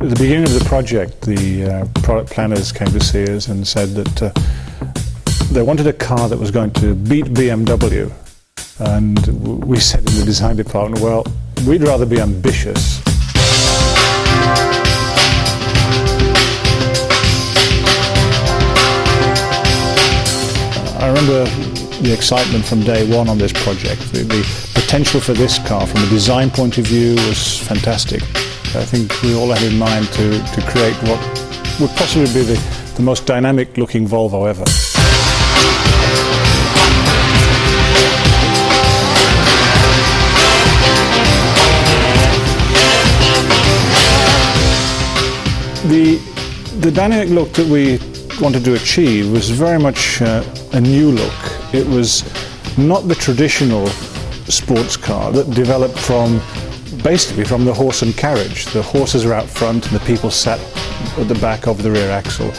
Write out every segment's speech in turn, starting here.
At the beginning of the project, the product planners came to see us and said that they wanted a car that was going to beat BMW. And we said in the design department, well, we'd rather be ambitious. I remember the excitement from day one on this project. The potential for this car from a design point of view was fantastic. I think we all had in mind to create what would possibly be the most dynamic looking Volvo ever. The dynamic look that we wanted to achieve was very much a new look. It was not the traditional sports car that developed basically from the horse and carriage. The horses are out front and the people sat at the back of the rear axle.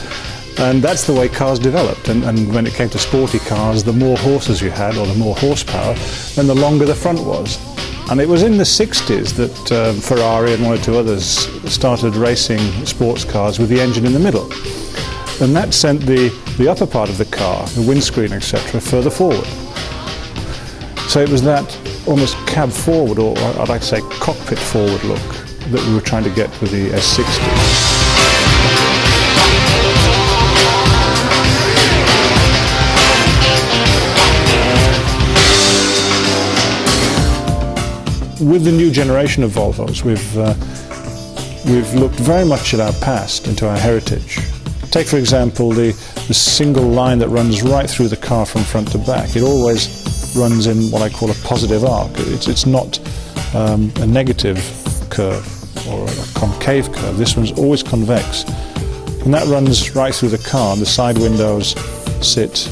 And that's the way cars developed. And when it came to sporty cars, the more horses you had, or the more horsepower, then the longer the front was. And it was in the 60s that Ferrari and one or two others started racing sports cars with the engine in the middle. And that sent the upper part of the car, the windscreen, etc., further forward. So it was that almost cab forward, or I'd like to say cockpit forward look, that we were trying to get with the S60. With the new generation of Volvos, we've looked very much at our past, into our heritage. Take, for example, the single line that runs right through the car from front to back. It always runs in what I call a positive arc. It's not a negative curve or a concave curve. This one's always convex. And that runs right through the car, and the side windows sit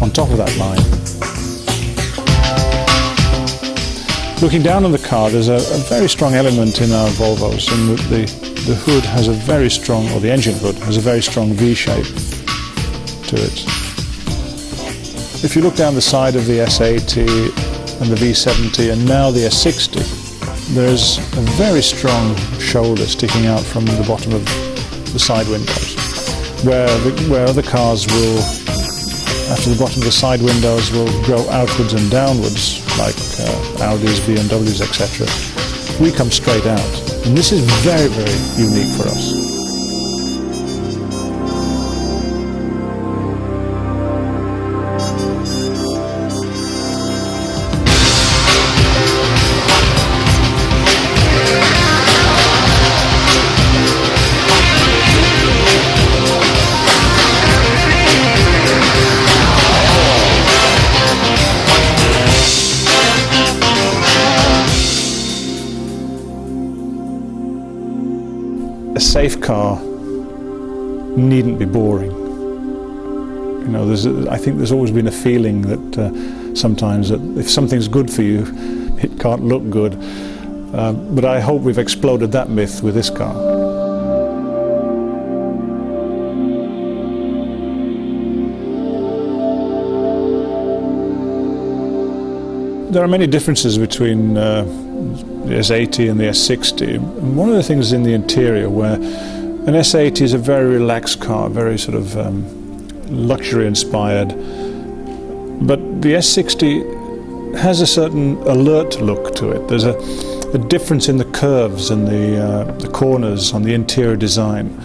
on top of that line. Looking down on the car, there's a very strong element in our Volvos, and the hood has a very strong, or the engine hood has a very strong V shape to it. If you look down the side of the S80 and the V70 and now the S60, there's a very strong shoulder sticking out from the bottom of the side windows, where other cars will, after the bottom of the side windows, will grow outwards and downwards, like Audis, BMWs, etc. We come straight out, and this is very, very unique for us. A safe car needn't be boring. You know, I think there's always been a feeling that sometimes that if something's good for you, it can't look good. But I hope we've exploded that myth with this car. There are many differences between the S80 and the S60. And one of the things in the interior, where an S80 is a very relaxed car, very sort of luxury inspired, but the S60 has a certain alert look to it. There's a difference in the curves and the corners on the interior design.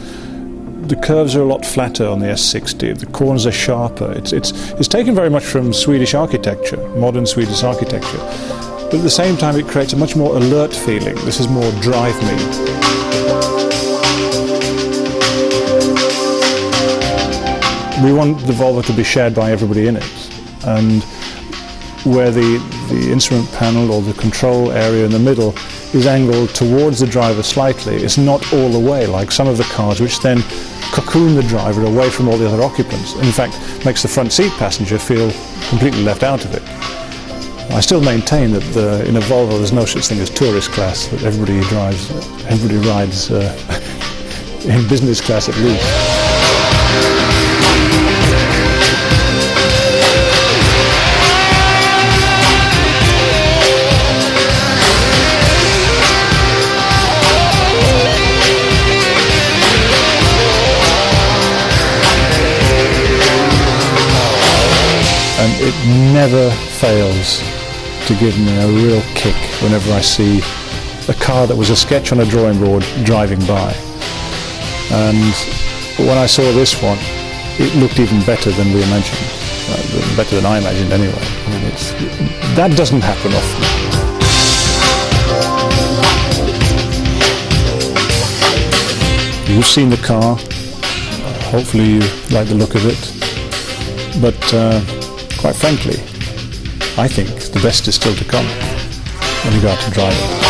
The curves are a lot flatter on the S60. The corners are sharper. It's taken very much from Swedish architecture, modern Swedish architecture. But at the same time, it creates a much more alert feeling. This is more drive me. We want the Volvo to be shared by everybody in it. And where the instrument panel or the control area in the middle is angled towards the driver slightly, it's not all the way like some of the cars, which then cocoon the driver away from all the other occupants. In fact, makes the front seat passenger feel completely left out of it. I still maintain that in a Volvo there's no such thing as tourist class, that everybody rides in business class at least. it never fails to give me a real kick whenever I see a car that was a sketch on a drawing board driving by. And when I saw this one, it looked even better than we imagined, better than I imagined anyway. I mean, that doesn't happen often. You've seen the car, hopefully you like the look of it, but quite frankly, I think the best is still to come when you go out to drive it.